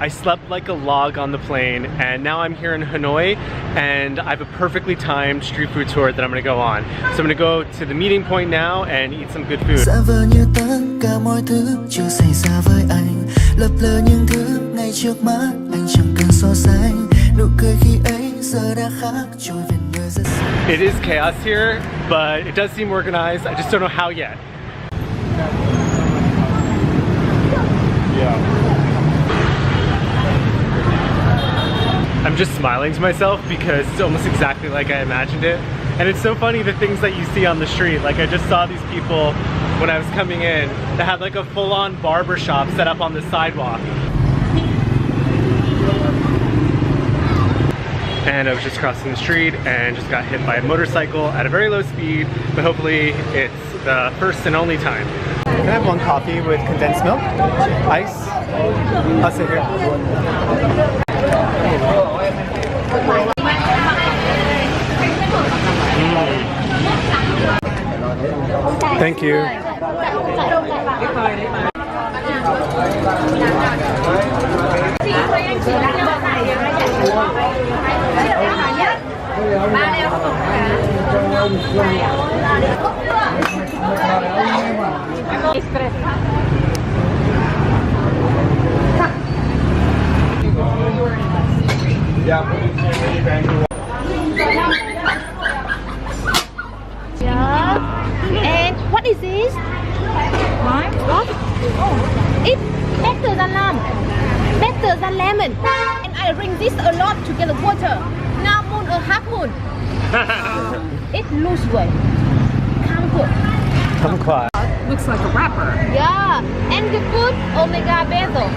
I slept like a log on the plane, and now I'm here in Hanoi, and I have a perfectly timed street food tour that I'm gonna go on. So I'm gonna go to the meeting point now and eat some good food. It is chaos here, but it does seem organized. I just don't know how yet. Yeah. I'm just smiling to myself because it's almost exactly like I imagined it. And it's so funny the things that you see on the street. Like I just saw these people when I was coming in that had like a full-on barber shop set up on the sidewalk. And I was just crossing the street and just got hit by a motorcycle at a very low speed, but hopefully it's the first and only time. Can I have one coffee with condensed milk? Ice? I'll sit here. Thank you. And what is this? Lime? What? Oh. It's better than lime. Better than lemon. And I drink this a lot to get the water. Now moon a half moon. It lose weight. Kumquat. Looks like a wrapper. Yeah. And the food omega basil.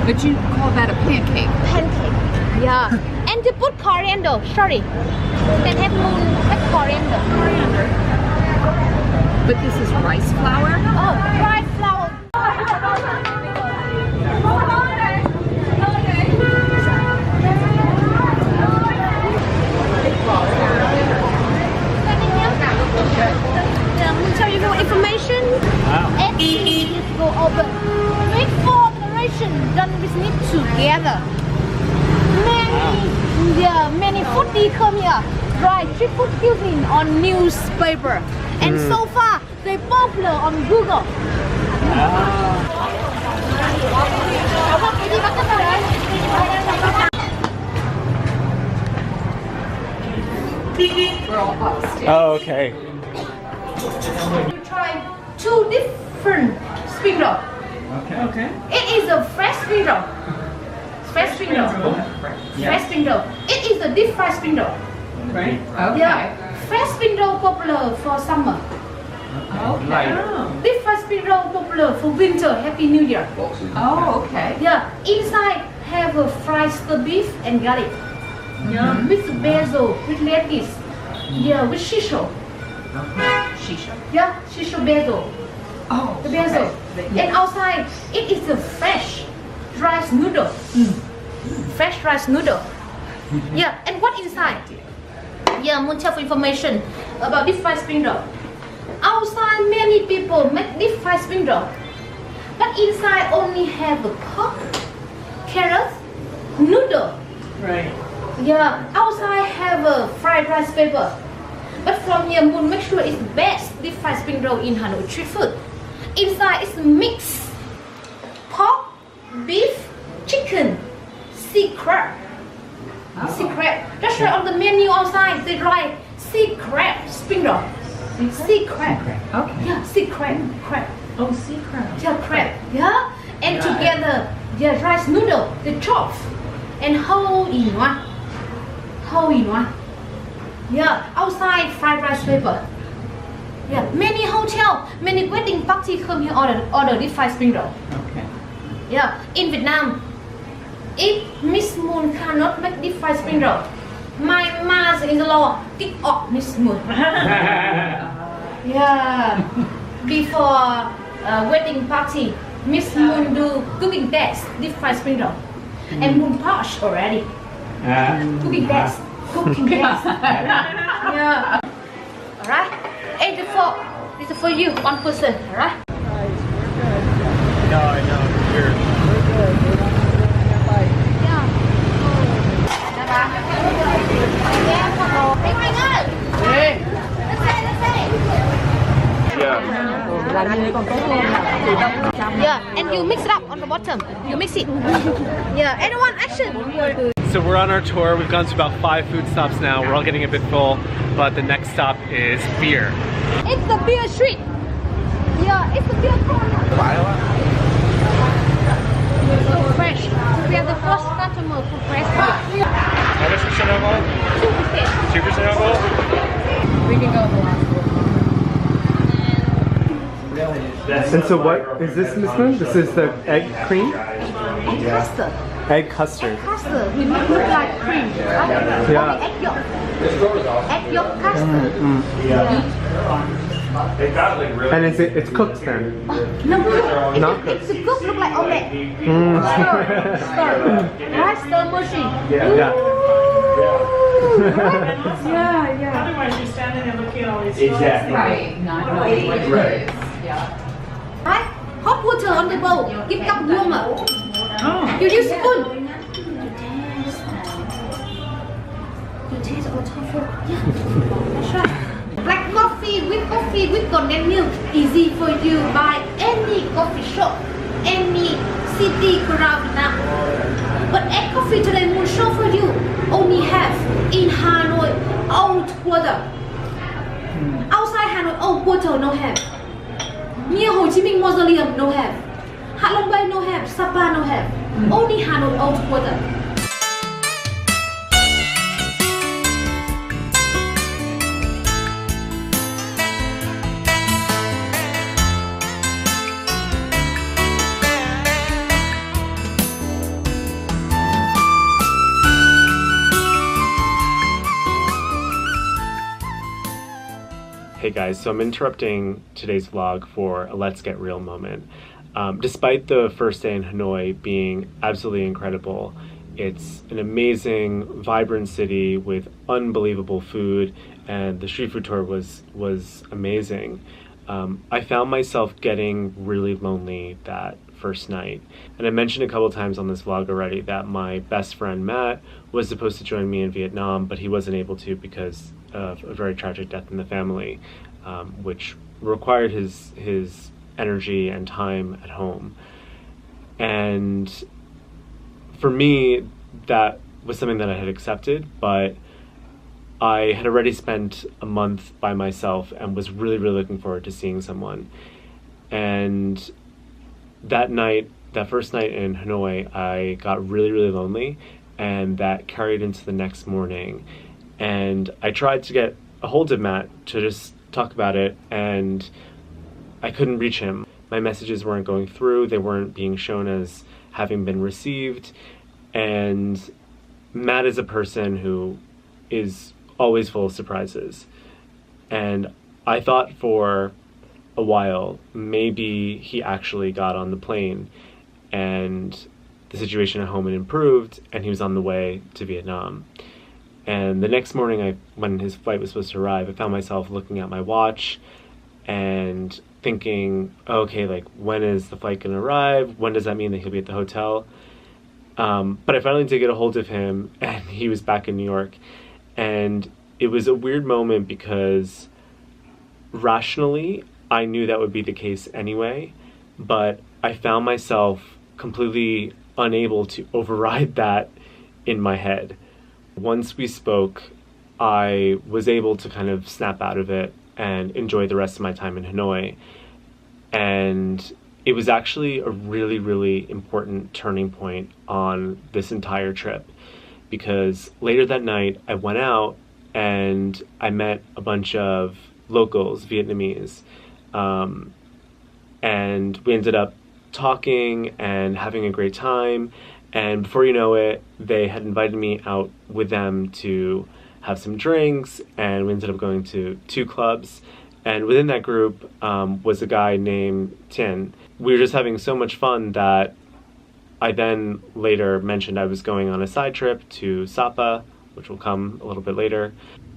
But you call that a pancake? Pancake. Yeah. And to put coriander. Sorry. Then have moon with coriander. But this is rice flour? Oh, rice flour. We'll tell you more information. Wow. Everything is go open. Make 4 generations done business together. Many foodie come here, write street food cuisine on newspaper, and so far they popular on Google. We're all upstairs. Oh, okay. You try 2 different spring roll. Okay. It is a fresh spring roll. Fresh spring roll. Fresh spring roll. It is a deep fried spring roll. Right? Okay. Yeah. Fresh spring roll popular for summer. Okay. Deep fried spring roll popular for winter. Happy New Year. Oh, okay. Yeah. Inside have a fried stir beef and garlic. Yeah. With basil, with lettuce. Yeah, with shisho. Shisha. Yeah, shisho basil. Oh, The basil. okay. And outside, it is a fresh rice noodle. Fresh rice noodle. Yeah, and what inside? Yeah, I'm gonna tell you information about deep fried spring roll. Outside, many people make deep fried spring roll, but inside only have a pork, carrot, noodle. Right. Yeah, outside have a fried rice paper. But from here, Moon make sure it's best deep fried spring roll in Hanoi street food. Inside is mixed pork, beef, chicken, sea crab. Sea crab. That's right on the menu outside. They write sea crab spring roll. Sea crab. Okay. Yeah, sea crab. Crab. Oh, sea crab. Yeah, crab. Yeah. And together, yeah, rice noodle. They chop and whole in one. Whole in one. Yeah, outside fried rice paper. Yeah, many hotel, many wedding party come here order deep fried spring roll. Okay. Yeah, in Vietnam, if Miss Moon cannot make deep fried spring roll, my mother-in-law kick off Miss Moon. Yeah, before wedding party, Miss Moon do cooking test, deep fried spring roll, and Moon touch already. Cooking test, cooking test. Yeah. All right. 84. This is for you, one person. All right. No, I know. You're... Yeah, and you mix it up on the bottom. You mix it. Yeah, anyone action. So we're on our tour. We've gone to about 5 food stops now. We're all getting a bit full, but the next stop is beer. It's the beer street. Yeah, it's the beer corner. So fresh. We are the first customer for fresh beer. How much percent alcohol? 2%. 2% alcohol? We can go with the last one. And so what is this, Miss Moon? This is the egg cream? Egg custard. Egg custard. Custard. We make look like cream. Right? Yeah. Only egg yolk. Egg yolk custard. And is it's cooked then? No, Not cooked. it's cooked look like omelette. Stir. Right? Stir machine. Yeah. Yeah. Otherwise, you're standing there looking at all these Exactly. Right. Not knowing what it is. Yeah. Right? Hot water on the bowl. Give cup warmer. Oh. You use spoon. You taste our tofu. Yeah. That's right. Black coffee with condensed milk. Easy for you buy any coffee shop, any city around Vietnam. But egg coffee today will show for you. Only have in Hanoi Old Quarter. Outside Hanoi Old Quarter no have. Near Ho Chi Minh Mausoleum no have. Hạ Long Bay no have. Sapa no have. Only Hanoi Old Quarter. Hey guys, so I'm interrupting today's vlog for a Let's Get Real moment. Despite the first day in Hanoi being absolutely incredible, it's an amazing, vibrant city with unbelievable food, and the street food tour was amazing. I found myself getting really lonely that first night. And I mentioned a couple times on this vlog already that my best friend Matt was supposed to join me in Vietnam, but he wasn't able to because of a very tragic death in the family, which required his energy and time at home. And for me, that was something that I had accepted, but I had already spent a month by myself and was really looking forward to seeing someone. And that night, that first night in Hanoi, I got really lonely, and that carried into the next morning. And I tried to get a hold of Matt to just talk about it, and I couldn't reach him. My messages weren't going through, they weren't being shown as having been received, and Matt is a person who is always full of surprises. And I thought for a while, maybe he actually got on the plane and the situation at home had improved and he was on the way to Vietnam. And the next morning, when his flight was supposed to arrive, I found myself looking at my watch and thinking, okay, like, when is the flight gonna arrive? When does that mean that he'll be at the hotel? But I finally did get a hold of him, and he was back in New York. And it was a weird moment because rationally, I knew that would be the case anyway, but I found myself completely unable to override that in my head. Once we spoke, I was able to kind of snap out of it and enjoy the rest of my time in Hanoi. And it was actually a really important turning point on this entire trip, because later that night I went out and I met a bunch of locals, Vietnamese, and we ended up talking and having a great time. And before you know it, they had invited me out with them to have some drinks, and we ended up going to 2 clubs. And within that group was a guy named Tien. We were just having so much fun that I then later mentioned I was going on a side trip to Sapa, which will come a little bit later.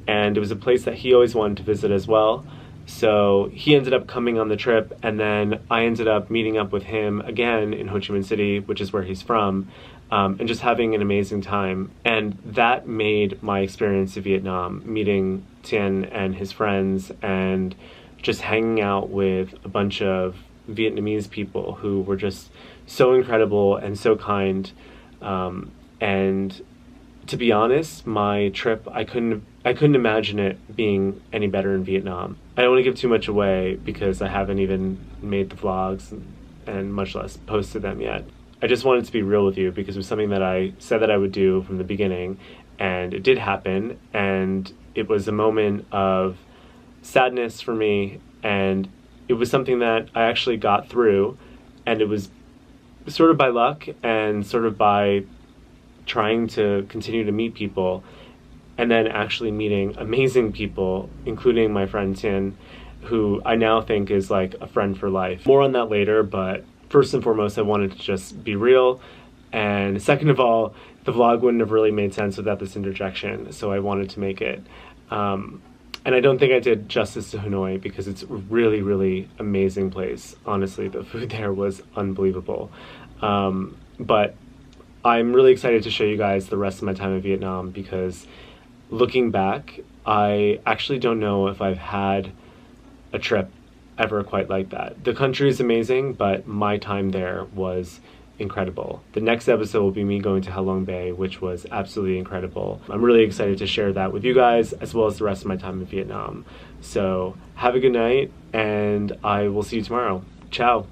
And it was a place that he always wanted to visit as well. So he ended up coming on the trip, and then I ended up meeting up with him again in Ho Chi Minh City, which is where he's from, and just having an amazing time. And that made my experience of Vietnam, meeting Tien and his friends and just hanging out with a bunch of Vietnamese people who were just so incredible and so kind. And to be honest, my trip, I couldn't imagine it being any better in Vietnam. I don't want to give too much away because I haven't even made the vlogs and much less posted them yet. I just wanted to be real with you because it was something that I said that I would do from the beginning, and it did happen, and it was a moment of sadness for me, and it was something that I actually got through, and it was sort of by luck and sort of by trying to continue to meet people, and then actually meeting amazing people, including my friend Tien, who I now think is like a friend for life. More on that later, but first and foremost, I wanted to just be real. And second of all, the vlog wouldn't have really made sense without this interjection, so I wanted to make it. And I don't think I did justice to Hanoi because it's a really, really amazing place. Honestly, the food there was unbelievable. But I'm really excited to show you guys the rest of my time in Vietnam because looking back, I actually don't know if I've had a trip ever quite like that. The country is amazing, but my time there was incredible. The next episode will be me going to Ha Long Bay, which was absolutely incredible. I'm really excited to share that with you guys as well as the rest of my time in Vietnam. So have a good night, and I will see you tomorrow. Ciao.